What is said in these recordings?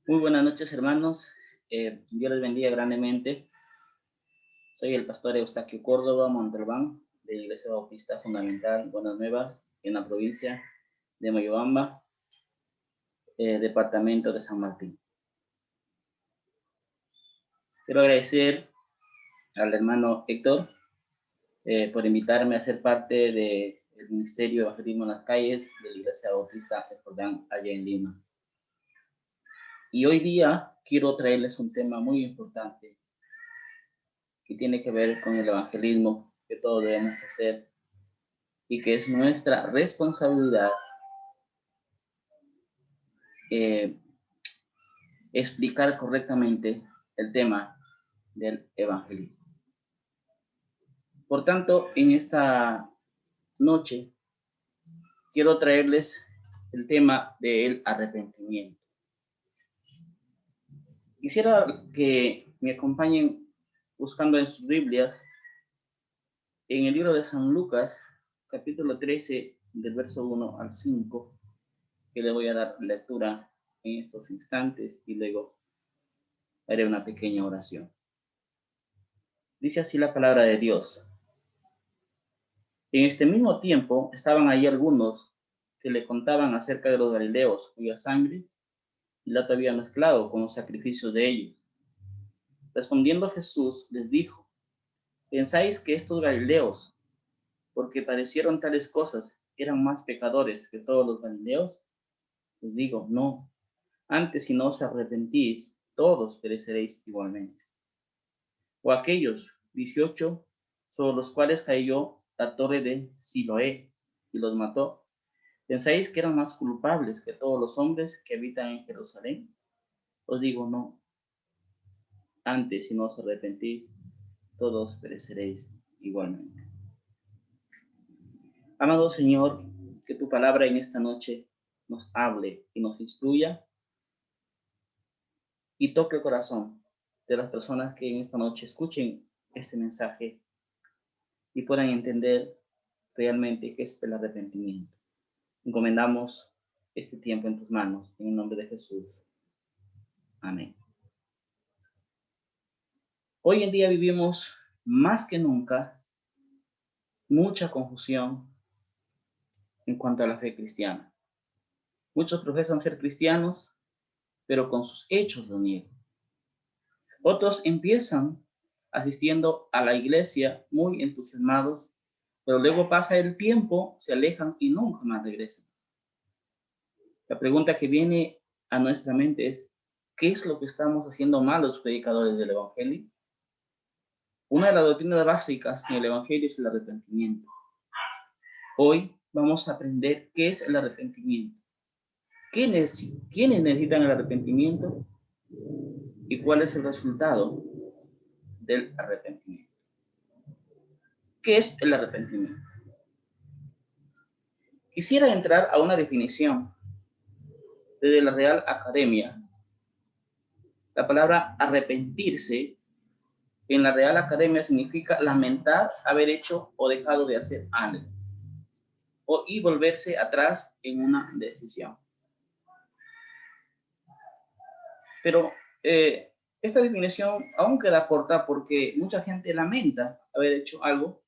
Muy buenas noches, hermanos. Dios les bendiga grandemente. Soy el pastor Eustaquio Córdoba Montalbán, de la Iglesia Bautista Fundamental Buenas Nuevas, en la provincia de Moyobamba, departamento de San Martín. Quiero agradecer al hermano Héctor por invitarme a ser parte del Ministerio de Evangelismo en las Calles de la Iglesia Bautista El Jordán, allá en Lima. Y hoy día quiero traerles un tema muy importante que tiene que ver con el evangelismo que todos debemos hacer y que es nuestra responsabilidad eh, explicar correctamente el tema del evangelismo. Por tanto, en esta noche quiero traerles el tema del arrepentimiento. Quisiera que me acompañen buscando en sus Biblias en el libro de San Lucas, capítulo 13, del verso 1 al 5, que le voy a dar lectura en estos instantes y luego haré una pequeña oración. Dice así la palabra de Dios. En este mismo tiempo estaban allí algunos que le contaban acerca de los galileos, cuya sangre Pilato había mezclado con los sacrificios de ellos. Respondiendo Jesús les dijo: ¿pensáis que estos galileos, porque padecieron tales cosas, eran más pecadores que todos los galileos? Les digo, no. Antes, si no os arrepentís, todos pereceréis igualmente. O aquellos 18 sobre los cuales cayó la torre de Siloé y los mató, ¿pensáis que eran más culpables que todos los hombres que habitan en Jerusalén? Os digo, no. Antes, si no os arrepentís, todos pereceréis igualmente. Amado Señor, que tu palabra en esta noche nos hable y nos instruya y toque el corazón de las personas que en esta noche escuchen este mensaje y puedan entender realmente qué es el arrepentimiento. Encomendamos este tiempo en tus manos, en el nombre de Jesús. Amén. Hoy en día vivimos más que nunca mucha confusión en cuanto a la fe cristiana. Muchos profesan ser cristianos, pero con sus hechos lo niegan. Otros empiezan asistiendo a la iglesia muy entusiasmados, pero luego pasa el tiempo, se alejan y nunca más regresan. La pregunta que viene a nuestra mente es: ¿qué es lo que estamos haciendo mal los predicadores del Evangelio? Una de las doctrinas básicas en el Evangelio es el arrepentimiento. Hoy vamos a aprender qué es el arrepentimiento, quiénes necesitan el arrepentimiento y cuál es el resultado del arrepentimiento. ¿Qué es el arrepentimiento? Quisiera entrar a una definición desde la Real Academia. La palabra arrepentirse en la Real Academia significa lamentar haber hecho o dejado de hacer algo, y volverse atrás en una decisión. Pero esta definición aún queda corta porque mucha gente lamenta haber hecho algo,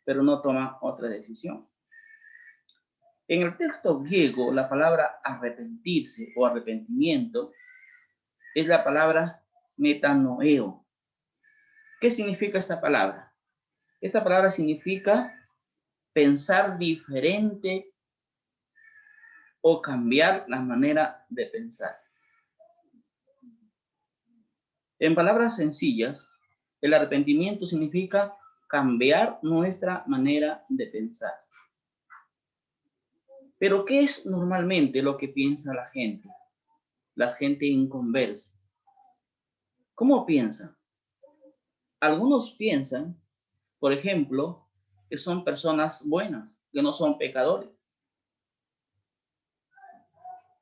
pero no toma otra decisión. En el texto griego, la palabra arrepentirse o arrepentimiento es la palabra metanoeo. ¿Qué significa esta palabra? Esta palabra significa pensar diferente o cambiar la manera de pensar. En palabras sencillas, el arrepentimiento significa cambiar nuestra manera de pensar. Pero ¿qué es normalmente lo que piensa la gente? La gente inconversa. ¿Cómo piensan? Algunos piensan, por ejemplo, que son personas buenas, que no son pecadores.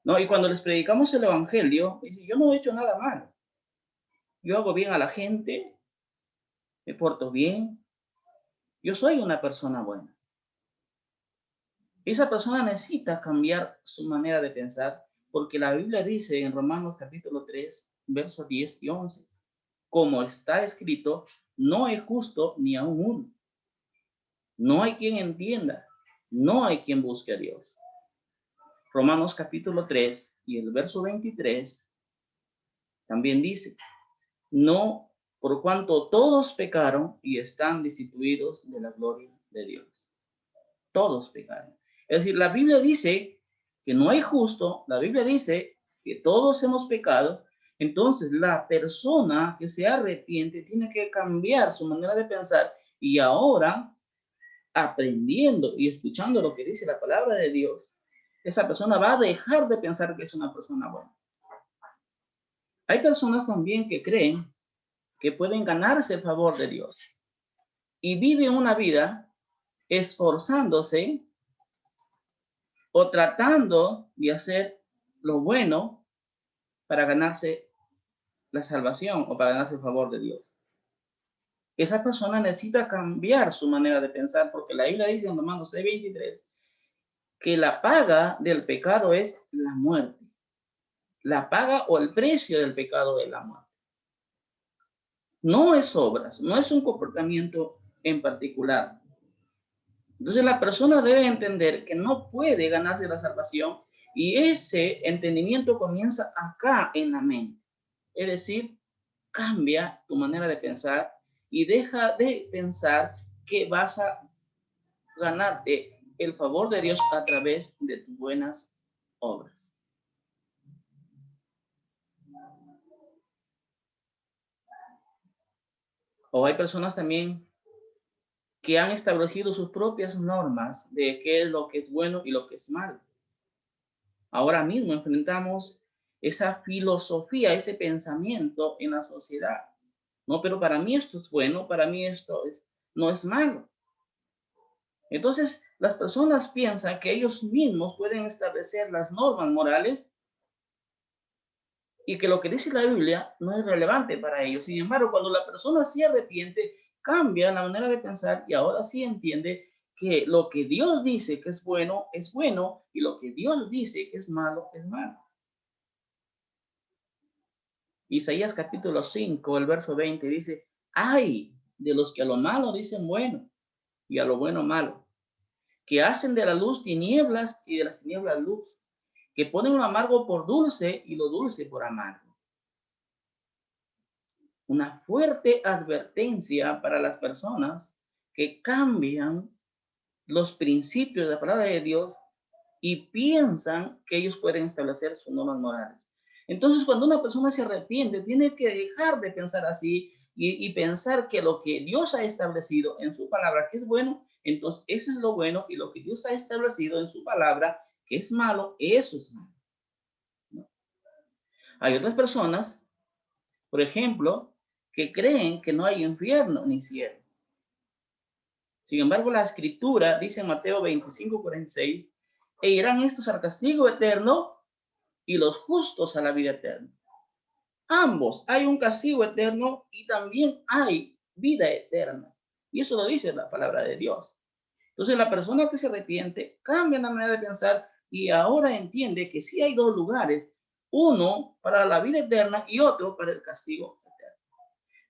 ¿No? Y cuando les predicamos el Evangelio, dicen, yo no he hecho nada malo. Yo hago bien a la gente, me porto bien, yo soy una persona buena. Esa persona necesita cambiar su manera de pensar Porque la Biblia dice en Romanos capítulo 3, versos 10 y 11, como está escrito, no es justo ni aun uno. No hay quien entienda, no hay quien busque a Dios. Romanos capítulo 3 y el verso 23 también dice, no, por cuanto todos pecaron y están destituidos de la gloria de Dios. Todos pecaron. Es decir, la Biblia dice que no hay justo, la Biblia dice que todos hemos pecado, entonces la persona que se arrepiente tiene que cambiar su manera de pensar y ahora, aprendiendo y escuchando lo que dice la palabra de Dios, esa persona va a dejar de pensar que es una persona buena. Hay personas también que creen que pueden ganarse el favor de Dios y viven una vida esforzándose o tratando de hacer lo bueno para ganarse la salvación o para ganarse el favor de Dios. Esa persona necesita cambiar su manera de pensar porque la Biblia dice en Romanos 6:23 que la paga del pecado es la muerte. La paga o el precio del pecado es la muerte. No es obras, no es un comportamiento en particular. Entonces la persona debe entender que no puede ganarse la salvación y ese entendimiento comienza acá en la mente. Es decir, cambia tu manera de pensar y deja de pensar que vas a ganarte el favor de Dios a través de tus buenas obras. O hay personas también que han establecido sus propias normas de qué es lo que es bueno y lo que es malo. Ahora mismo enfrentamos esa filosofía, ese pensamiento en la sociedad. No, pero para mí esto es bueno, para mí esto no es malo. Entonces, las personas piensan que ellos mismos pueden establecer las normas morales y que lo que dice la Biblia no es relevante para ellos. Sin embargo, cuando la persona se arrepiente, cambia la manera de pensar y ahora sí entiende que lo que Dios dice que es bueno y lo que Dios dice que es malo es malo. Isaías capítulo 5, el verso 20 dice, ay de los que a lo malo dicen bueno y a lo bueno malo, que hacen de la luz tinieblas y de las tinieblas luz, que ponen lo amargo por dulce y lo dulce por amargo. Una fuerte advertencia para las personas que cambian los principios de la palabra de Dios y piensan que ellos pueden establecer sus normas morales. Entonces, cuando una persona se arrepiente, tiene que dejar de pensar así y pensar que lo que Dios ha establecido en su palabra que es bueno, entonces eso es lo bueno y lo que Dios ha establecido en su palabra que es malo, eso es malo, ¿no? Hay otras personas, por ejemplo, que creen que no hay infierno ni cielo. Sin embargo, la escritura dice en Mateo 25:46, e irán estos al castigo eterno y los justos a la vida eterna. Ambos, hay un castigo eterno y también hay vida eterna. Y eso lo dice la palabra de Dios. Entonces la persona que se arrepiente cambia la manera de pensar y ahora entiende que sí hay dos lugares, uno para la vida eterna y otro para el castigo eterno.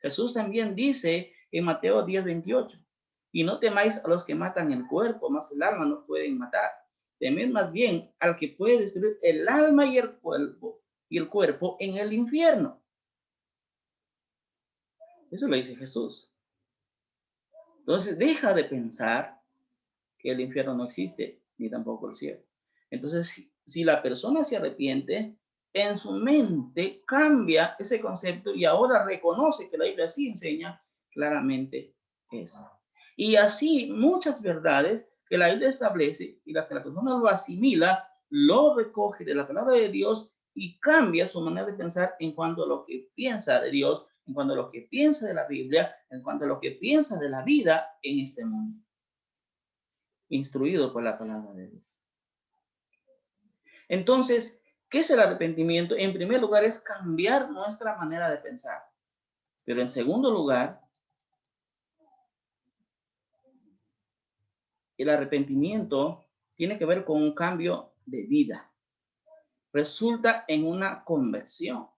Jesús también dice en Mateo 10:28, y no temáis a los que matan el cuerpo, mas el alma no pueden matar. Temed más bien al que puede destruir el alma y el cuerpo en el infierno. Eso lo dice Jesús. Entonces deja de pensar que el infierno no existe, ni tampoco el cielo. Entonces, si la persona se arrepiente, en su mente cambia ese concepto y ahora reconoce que la Biblia sí enseña claramente eso. Y así muchas verdades que la Biblia establece y la que la persona lo asimila, lo recoge de la palabra de Dios y cambia su manera de pensar en cuanto a lo que piensa de Dios, en cuanto a lo que piensa de la Biblia, en cuanto a lo que piensa de la vida en este mundo, instruido por la palabra de Dios. Entonces, ¿qué es el arrepentimiento? En primer lugar, es cambiar nuestra manera de pensar. Pero en segundo lugar, el arrepentimiento tiene que ver con un cambio de vida. resulta en una conversión.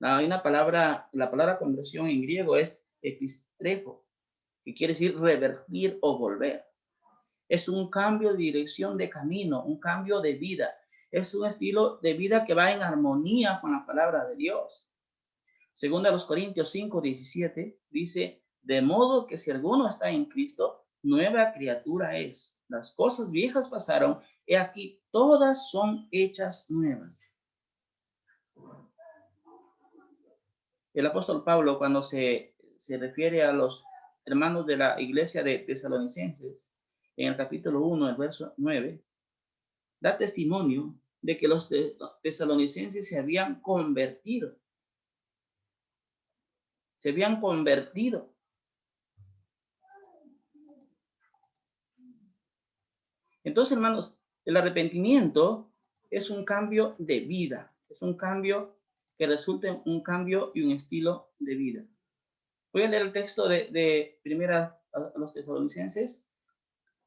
Hay una palabra, la palabra conversión en griego es epistrefo, que quiere decir revertir o volver. Es un cambio de dirección de camino, un cambio de vida. Es un estilo de vida que va en armonía con la palabra de Dios. Según a los Corintios 5:17, dice, de modo que si alguno está en Cristo, nueva criatura es. Las cosas viejas pasaron, y aquí todas son hechas nuevas. El apóstol Pablo, cuando se refiere a los hermanos de la iglesia de Tesalonicenses, en el capítulo 1, el verso 9, da testimonio de que los tesalonicenses se habían convertido. Se habían convertido. Entonces, hermanos, el arrepentimiento es un cambio de vida. Es un cambio que resulta en un cambio y un estilo de vida. Voy a leer el texto de primera a los tesalonicenses,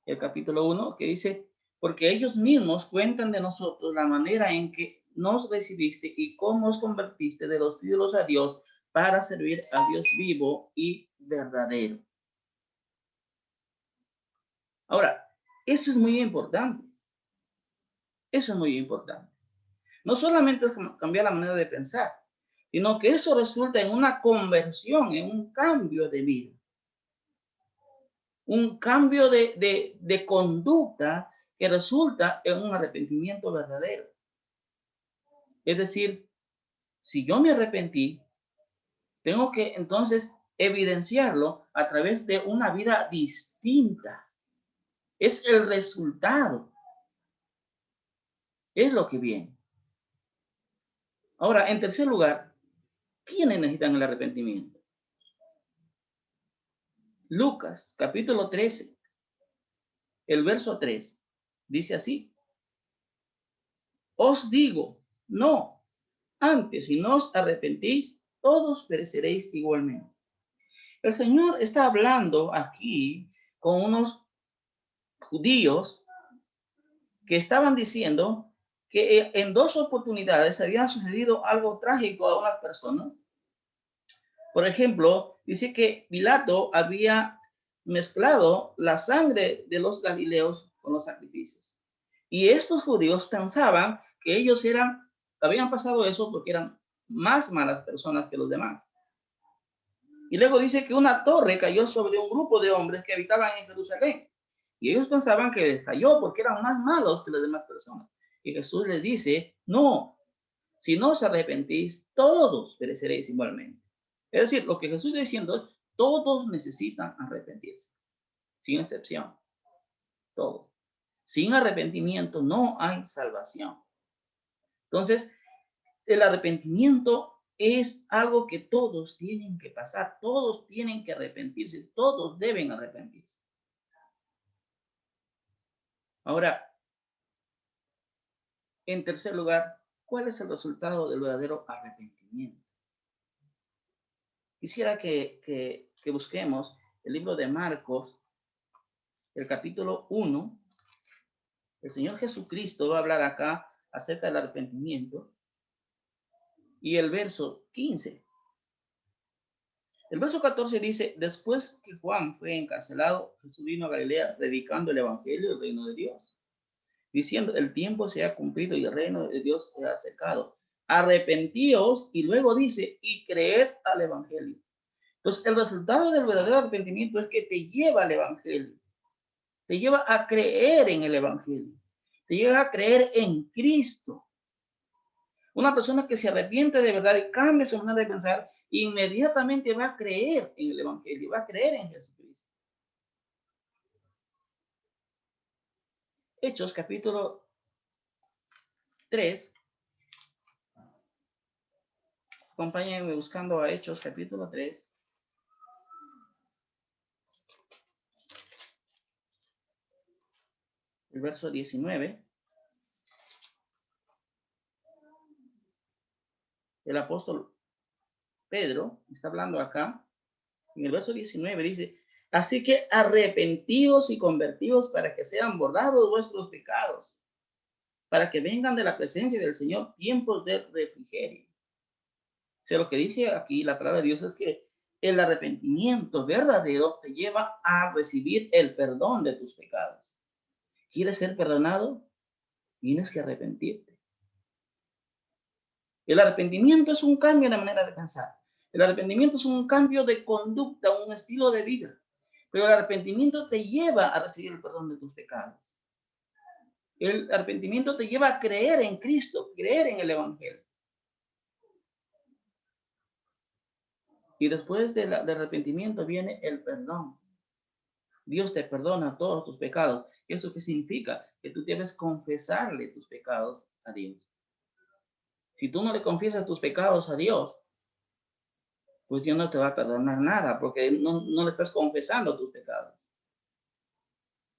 el capítulo 1, que dice, porque ellos mismos cuentan de nosotros la manera en que nos recibiste y cómo os convertiste de los ídolos a Dios para servir a Dios vivo y verdadero. Ahora, eso es muy importante. Eso es muy importante. No solamente es cambiar la manera de pensar, sino que eso resulta en una conversión, en un cambio de vida. Un cambio de conducta que resulta en un arrepentimiento verdadero. Es decir, si yo me arrepentí, tengo que entonces evidenciarlo a través de una vida distinta. Es el resultado. Es lo que viene. Ahora, en tercer lugar, ¿quiénes necesitan el arrepentimiento? Lucas, capítulo 13, el verso 3, dice así. Os digo, no, antes si no os arrepentís, todos pereceréis igualmente. El Señor está hablando aquí con unos judíos que estaban diciendo que en dos oportunidades había sucedido algo trágico a unas personas. Por ejemplo, dice que Pilato había mezclado la sangre de los galileos con los sacrificios. Y estos judíos pensaban que ellos habían pasado eso porque eran más malas personas que los demás. Y luego dice que una torre cayó sobre un grupo de hombres que habitaban en Jerusalén. Y ellos pensaban que cayó porque eran más malos que las demás personas. Y Jesús les dice, no, si no os arrepentís, todos pereceréis igualmente. Es decir, lo que Jesús está diciendo es, todos necesitan arrepentirse, sin excepción, todos. Sin arrepentimiento no hay salvación. Entonces, el arrepentimiento es algo que todos tienen que pasar, todos tienen que arrepentirse, todos deben arrepentirse. Ahora, en tercer lugar, ¿cuál es el resultado del verdadero arrepentimiento? Quisiera que busquemos el libro de Marcos, el capítulo 1. El Señor Jesucristo va a hablar acá acerca del arrepentimiento. Y el verso 15. El verso 14 dice, después que Juan fue encarcelado, Jesús vino a Galilea predicando el evangelio del reino de Dios, diciendo, el tiempo se ha cumplido y el reino de Dios se ha acercado. Arrepentíos, y luego dice, y creed al evangelio. Entonces, el resultado del verdadero arrepentimiento es que te lleva al evangelio, te lleva a creer en el evangelio, te lleva a creer en Cristo. Una persona que se arrepiente de verdad y cambia su manera de pensar, inmediatamente va a creer en el evangelio, va a creer en Jesucristo. Hechos, capítulo 3. Acompáñenme buscando a Hechos, capítulo 3. El verso 19. El apóstol Pedro está hablando acá. En el verso 19 dice, así que arrepentidos y convertidos para que sean borrados vuestros pecados. para que vengan de la presencia del Señor tiempos de refrigerio. O sea, lo que dice aquí la palabra de Dios es que el arrepentimiento verdadero te lleva a recibir el perdón de tus pecados. ¿Quieres ser perdonado? Tienes que arrepentirte. El arrepentimiento es un cambio en la manera de pensar. El arrepentimiento es un cambio de conducta, un estilo de vida. Pero el arrepentimiento te lleva a recibir el perdón de tus pecados. El arrepentimiento te lleva a creer en Cristo, creer en el Evangelio. Y después del arrepentimiento viene el perdón. Dios te perdona todos tus pecados. ¿Eso qué significa? Que tú debes confesarle tus pecados a Dios. Si tú no le confiesas tus pecados a Dios, pues Dios no te va a perdonar nada, porque no le estás confesando tus pecados.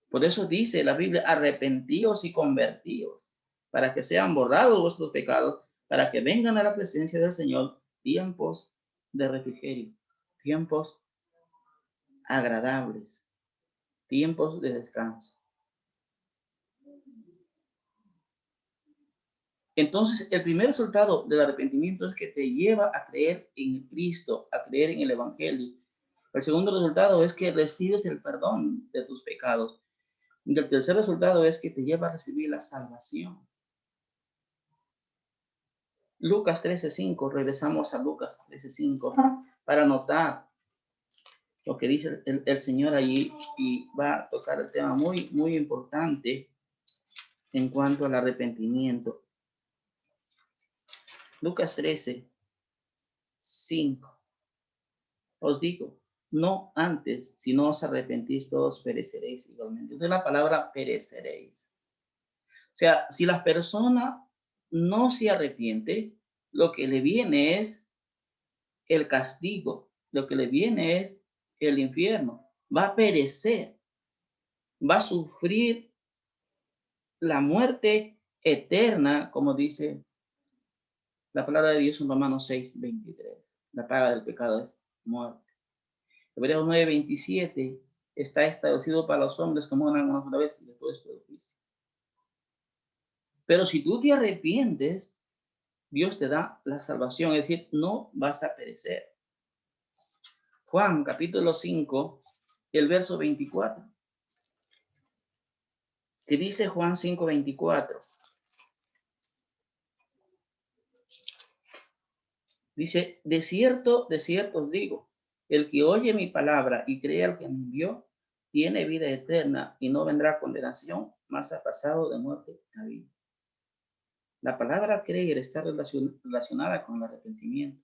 Por eso dice la Biblia, arrepentíos y convertíos, para que sean borrados vuestros pecados, para que vengan a la presencia del Señor tiempos de refrigerio, tiempos agradables, tiempos de descanso. Entonces, el primer resultado del arrepentimiento es que te lleva a creer en Cristo, a creer en el Evangelio. El segundo resultado es que recibes el perdón de tus pecados. Y el tercer resultado es que te lleva a recibir la salvación. Lucas 13:5, regresamos a Lucas 13:5 para notar lo que dice el Señor allí, y va a tocar el tema muy, muy importante en cuanto al arrepentimiento. Lucas 13:5. Os digo, no antes, si no os arrepentís, todos pereceréis igualmente. Entonces la palabra pereceréis. O sea, si la persona no se arrepiente, lo que le viene es el castigo, lo que le viene es el infierno. Va a perecer, va a sufrir la muerte eterna, como dice la palabra de Dios en Romanos 6:23. La paga del pecado es muerte. Hebreos 9:27 está establecido para los hombres como una sola vez y después del juicio. Pero si tú te arrepientes, Dios te da la salvación, es decir, no vas a perecer. Juan capítulo 5, el verso 24. Que dice Juan 5:24. Dice, de cierto os digo, el que oye mi palabra y cree al que me envió, tiene vida eterna y no vendrá condenación, mas ha pasado de muerte a vida. La palabra creer está relacionada con el arrepentimiento.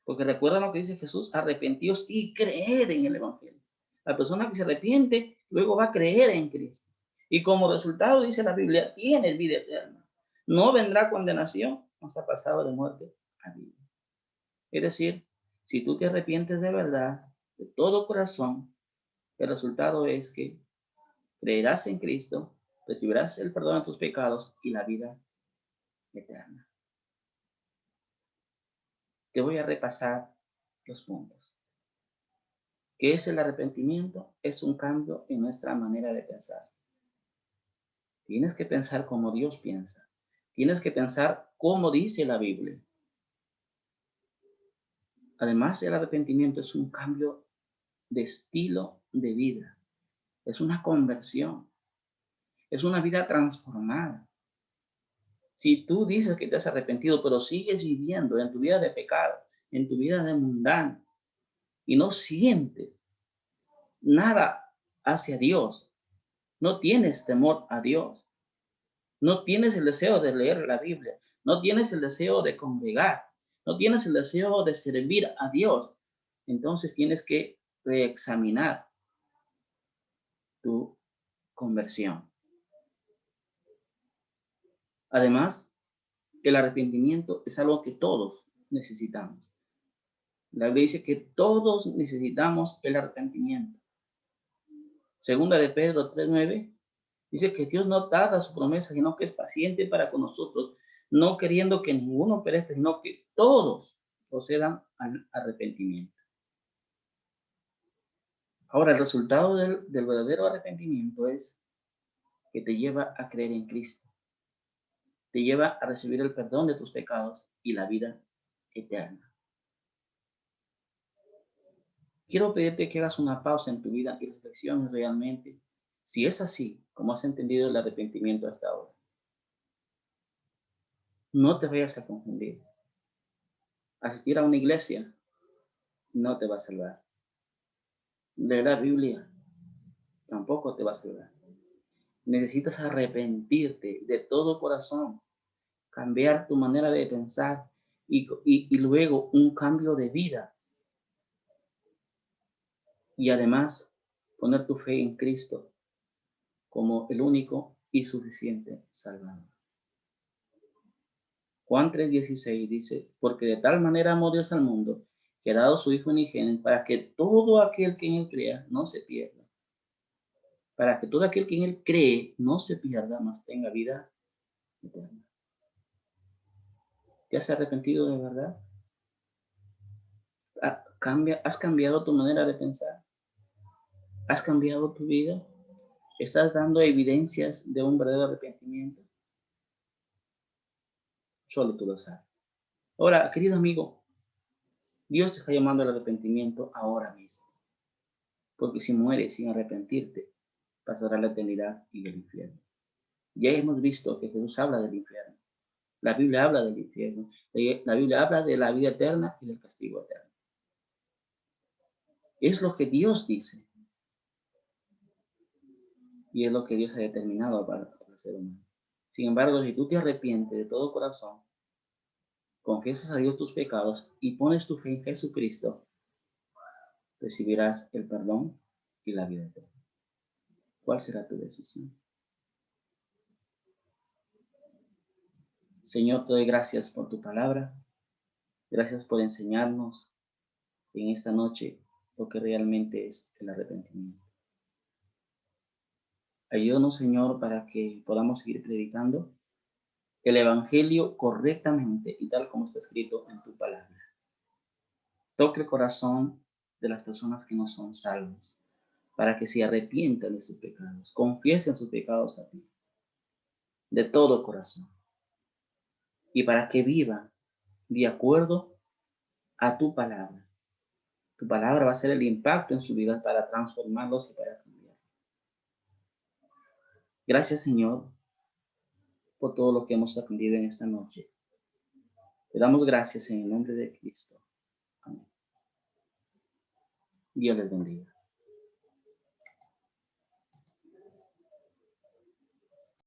Porque recuerda lo que dice Jesús, arrepentíos y creer en el Evangelio. La persona que se arrepiente luego va a creer en Cristo. Y como resultado, dice la Biblia, tiene vida eterna. No vendrá condenación, mas ha pasado de muerte a vida. Es decir, si tú te arrepientes de verdad, de todo corazón, el resultado es que creerás en Cristo, recibirás el perdón de tus pecados y la vida eterna. Te voy a repasar los puntos. ¿Qué es el arrepentimiento? Es un cambio en nuestra manera de pensar. Tienes que pensar como Dios piensa. Tienes que pensar como dice la Biblia. Además, el arrepentimiento es un cambio de estilo de vida. Es una conversión. Es una vida transformada. Si tú dices que te has arrepentido, pero sigues viviendo en tu vida de pecado, en tu vida de mundano, y no sientes nada hacia Dios, no tienes temor a Dios, no tienes el deseo de leer la Biblia, no tienes el deseo de congregar, no tienes el deseo de servir a Dios, entonces tienes que reexaminar tu conversión. Además, el arrepentimiento es algo que todos necesitamos. La Biblia dice que todos necesitamos el arrepentimiento. Segunda de Pedro 3:9 dice que Dios no tarda su promesa, sino que es paciente para con nosotros, no queriendo que ninguno perezca, sino que todos procedan al arrepentimiento. Ahora, el resultado del verdadero arrepentimiento es que te lleva a creer en Cristo. te lleva a recibir el perdón de tus pecados y la vida eterna. Quiero pedirte que hagas una pausa en tu vida y reflexiones realmente si es así como has entendido el arrepentimiento hasta ahora. No te vayas a confundir. Asistir a una iglesia no te va a salvar. Leer la Biblia tampoco te va a salvar. Necesitas arrepentirte de todo corazón, cambiar tu manera de pensar y luego un cambio de vida. Y además poner tu fe en Cristo como el único y suficiente Salvador. Juan 3:16 dice, porque de tal manera amó Dios al mundo, que ha dado su Hijo unigénito para que todo aquel que en él crea no se pierda. Para que todo aquel que en él cree no se pierda, mas tenga vida eterna. ¿Te has arrepentido de verdad? ¿Has cambiado tu manera de pensar? ¿Has cambiado tu vida? ¿Estás dando evidencias de un verdadero arrepentimiento? Solo tú lo sabes. Ahora, querido amigo, Dios te está llamando al arrepentimiento ahora mismo. Porque si mueres sin arrepentirte, pasará la eternidad y el infierno. Ya hemos visto que Jesús habla del infierno. La Biblia habla del infierno. La Biblia habla de la vida eterna y del castigo eterno. Es lo que Dios dice. Y es lo que Dios ha determinado para el ser humano. Sin embargo, si tú te arrepientes de todo corazón, confiesas a Dios tus pecados y pones tu fe en Jesucristo, recibirás el perdón y la vida eterna. ¿Cuál será tu decisión? Señor, te doy gracias por tu palabra. Gracias por enseñarnos en esta noche lo que realmente es el arrepentimiento. Ayúdanos, Señor, para que podamos seguir predicando el Evangelio correctamente y tal como está escrito en tu palabra. Toque el corazón de las personas que no son salvos, para que se arrepientan de sus pecados, confiesen sus pecados a ti, de todo corazón, y para que vivan de acuerdo a tu palabra. Tu palabra va a ser el impacto en su vida para transformarlos y para cambiar. Gracias, Señor, por todo lo que hemos aprendido en esta noche. Te damos gracias en el nombre de Cristo. Amén. Dios les bendiga.